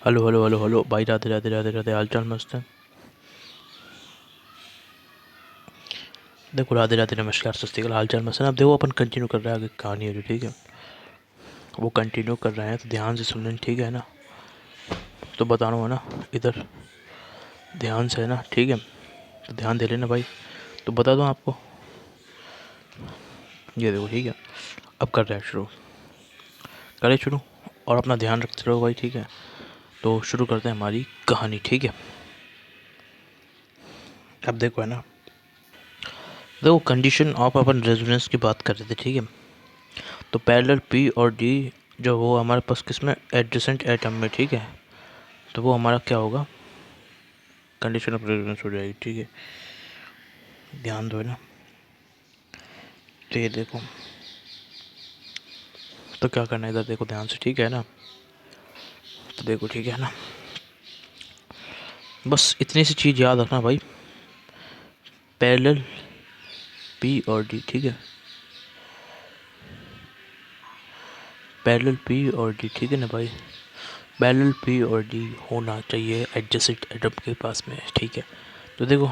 Hello hello hello hello भाई, राधे राधे राधे राधे। हाल चाल मस्त है। देखो, राधे राधे, नमस्कार, सत श्री अकाल। हाल चाल मस्त है ना। अब देखो, अपन कंटिन्यू कर रहे हैं आगे कहानी है जो, ठीक है। वो कंटिन्यू कर रहे हैं तो ध्यान से सुन लेना, ठीक है ना। तो बता रहा हूँ ना, इधर ध्यान से है ना, ठीक है। तो ध्यान दे लेना भाई। तो बता दूँ आपको, ये देखो, ठीक है। अब कर रहे हैं शुरू, करें शुरू। और अपना ध्यान रखते रहो भाई, ठीक है। तो शुरू करते हैं हमारी कहानी, ठीक है। अब देखो है ना, देखो कंडीशन ऑफ अपन रेजोनेंस की बात कर रहे थे, ठीक है। तो पैरेलल पी और डी जो वो हमारे पास किसमें, एडजेसेंट एटम में, ठीक है। तो वो हमारा क्या होगा, कंडीशन ऑफ रेजोनेंस हो जाएगी, ठीक है। ध्यान दो है ना। तो ये देखो, तो क्या करना है इधर देखो ध्यान से, ठीक है ना। तो देखो, ठीक है ना, बस इतनी सी चीज़ याद रखना भाई। पैरेलल पी और डी, ठीक है। पैरेलल पी और डी, ठीक है ना भाई। पैरेलल पी और डी होना चाहिए एडजेसेंट एटम के पास में, ठीक है। तो देखो,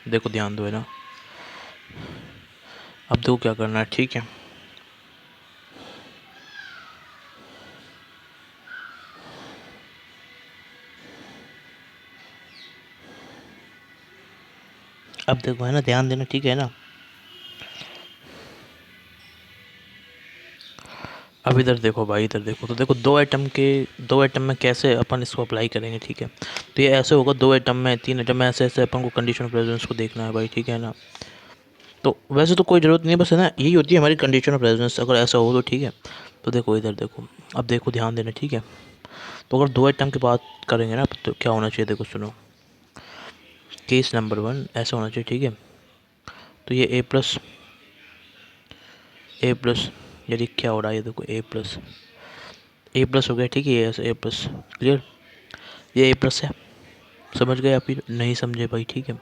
देखो ध्यान दो है ना। अब देखो क्या करना है, ठीक है। अब देखो है ना, ध्यान देना, ठीक है ना। अब इधर देखो भाई, इधर देखो। तो देखो, दो एटम में कैसे अपन इसको अप्लाई करेंगे, ठीक है। तो ये ऐसे होगा, दो एटम में, तीन एटम में, ऐसे ऐसे अपन को कंडीशन ऑफ रेजोनेंस को देखना है भाई, ठीक है ना। तो वैसे तो कोई ज़रूरत नहीं है, बस है ना, यही होती है हमारी कंडीशन ऑफ रेजोनेंस, अगर ऐसा हो तो, ठीक है। तो देखो इधर देखो, अब देखो ध्यान देना, ठीक है। तो अगर दो एटम की बात करेंगे ना, तो क्या होना चाहिए, देखो सुनो। केस नंबर वन ऐसा होना चाहिए, ठीक है। तो ये ए प्लस, यदि क्या हो रहा है, ये देखो ए प्लस हो गया, ठीक है। ये ऐसे ए प्लस, क्लियर। ये ए प्लस है, समझ गए आप, फिर नहीं समझे भाई, ठीक है।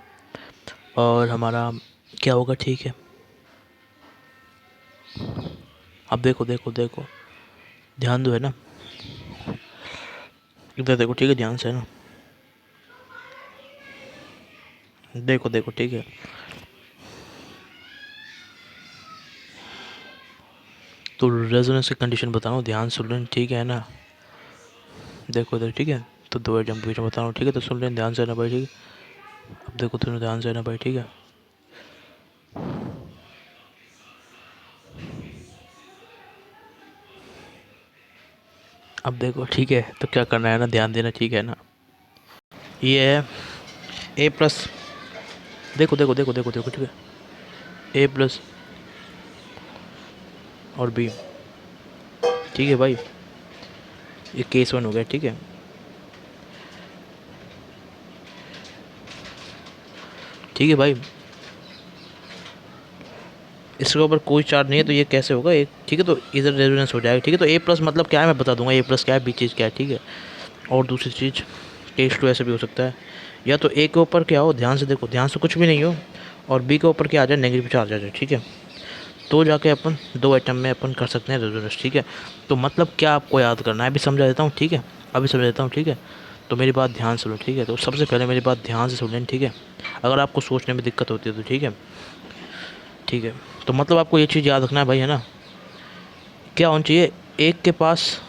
और हमारा क्या होगा, ठीक है। अब देखो देखो देखो, ध्यान दो है ना, इधर देखो, ठीक है, ध्यान से है ना। देखो देखो, ठीक है। तो रेजोनेंस की कंडीशन बता रहा हूँ, ध्यान सुन लें, ठीक है ना। देखो इधर, ठीक है। तो दो एटम के बीच में बता रहा हूँ, ठीक है। तो सुन लें ध्यान से ना भाई, ठीक है। अब देखो, तुमने ध्यान से ना भाई, ठीक है। अब देखो, ठीक है। तो क्या करना है ना, ध्यान देना, ठीक है ना। ये है ए प्लस, देखो देखो देखो देखो देखो, ठीक है। ए प्लस और बी, ठीक है भाई। ये केस वन हो गया, ठीक है। ठीक है भाई, इसके ऊपर कोई चार्ज नहीं है, तो ये कैसे होगा एक, ठीक है। तो इधर रेजोनेंस हो जाएगा, ठीक है। तो ए प्लस मतलब क्या है मैं बता दूंगा, ए प्लस क्या है, बी चीज़ क्या है, ठीक है। और दूसरी चीज़, केस टू ऐसे भी हो सकता है, या तो ए के ऊपर क्या हो, ध्यान से देखो, ध्यान से कुछ भी नहीं हो, और बी के ऊपर क्या आ जाए, नेगेटिव चार्ज आ जाए, ठीक है। तो जाके अपन दो आइटम में अपन कर सकते हैं रेजोनेंस, ठीक है। तो मतलब क्या आपको याद करना है, अभी समझा देता हूँ, ठीक है। अभी समझा देता हूँ, ठीक है। तो मेरी बात ध्यान से सुनो, ठीक है। तो सबसे पहले मेरी बात ध्यान से सुन लें, ठीक है। अगर आपको सोचने में दिक्कत होती है तो, ठीक है, ठीक है। तो मतलब आपको ये चीज़ याद रखना है भाई, है ना। क्या होना चाहिए, एक के पास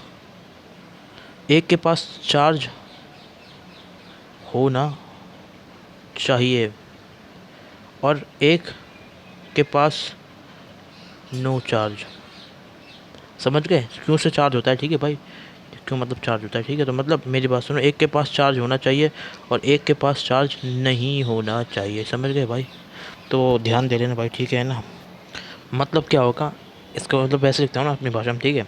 एक के पास चार्ज होना चाहिए, और एक के पास नो चार्ज। समझ गए क्यों से चार्ज होता है, ठीक है भाई। क्यों मतलब चार्ज होता है, ठीक है। तो मतलब मेरी बात सुनो, एक के पास चार्ज होना चाहिए और एक के पास चार्ज नहीं होना चाहिए, समझ गए भाई। तो ध्यान दे लेना भाई, ठीक है ना। मतलब क्या होगा, इसका मतलब वैसे लिखता हूँ ना अपनी भाषा में, ठीक है।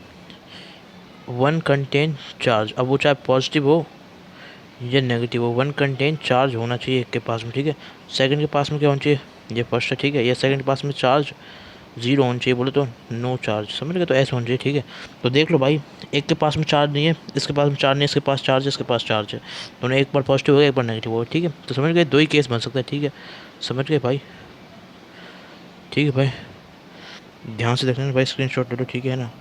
वन कंटेन चार्ज, अब वो चाहे पॉजिटिव हो या नेगेटिव हो, वन कंटेन चार्ज होना चाहिए एक के पास में, ठीक है। सेकंड के पास में क्या होना चाहिए, ये फर्स्ट है, ठीक है। ये सेकंड के पास में चार्ज जीरो होना चाहिए, बोले तो नो चार्ज, समझ गए। तो ऐसे होना चाहिए, ठीक है। तो देख लो भाई, एक के पास में चार्ज नहीं है, इसके पास में चार्ज नहीं है, इसके पास चार्ज है, इसके पास चार्ज है, दोनों एक बार पॉजिटिव हो गया, एक बार नेगेटिव हो गया, ठीक है। तो समझ गए, दो ही केस बन सकता है, ठीक है। समझ गए भाई, ठीक है भाई। ध्यान से देखना भाई, स्क्रीन शॉट ले लो, ठीक है ना।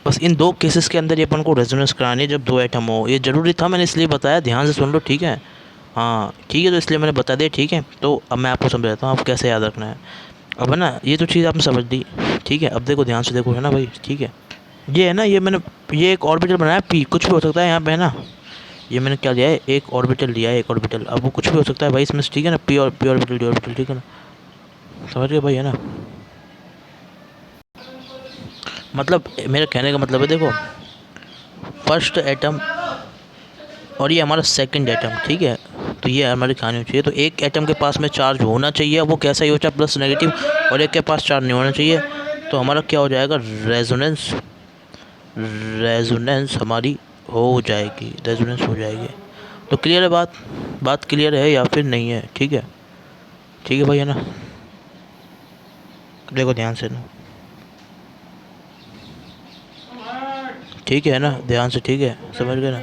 बस इन दो केसेस के अंदर ये अपन को रेजोनेंस करानी है जब दो एटम हो। ये ज़रूरी था, मैंने इसलिए बताया, ध्यान से सुन लो, ठीक है। हाँ ठीक है, तो इसलिए मैंने बता दिया, ठीक है। तो अब मैं आपको समझाता हूँ आप कैसे याद रखना है। अब है ना, ये तो चीज़ आपने समझ ली, ठीक है। अब देखो ध्यान से देखो, है ना भाई, ठीक है। ये है ना, ये मैंने ये एक ऑर्बिटल बनाया पी, कुछ भी हो सकता है यहाँ पे, है ना। ये मैंने क्या लिया है, एक ऑर्बिटल लिया है, एक ऑर्बिटल। अब वो कुछ भी हो सकता है भाई इसमें से, ठीक है ना। पी और पी ऑर्बिटल, डी ऑर्बिटल, ठीक है ना। समझ गए भाई, है ना। मतलब मेरे कहने का मतलब है, देखो, फर्स्ट एटम और ये हमारा सेकंड एटम, ठीक है। तो ये हमारी कहानी चाहिए। तो एक एटम के पास में चार्ज होना चाहिए, वो कैसा ही हो, चाहे प्लस नेगेटिव, और एक के पास चार्ज नहीं होना चाहिए। तो हमारा क्या हो जाएगा, रेजोनेंस, रेजोनेंस हमारी हो जाएगी, रेजोनेंस हो जाएगी। तो क्लियर है बात, बात क्लियर है या फिर नहीं है, ठीक है। ठीक है भाई, है ना। देखो ध्यान से ना, ठीक है ना, ध्यान से, ठीक है, समझ गए ना।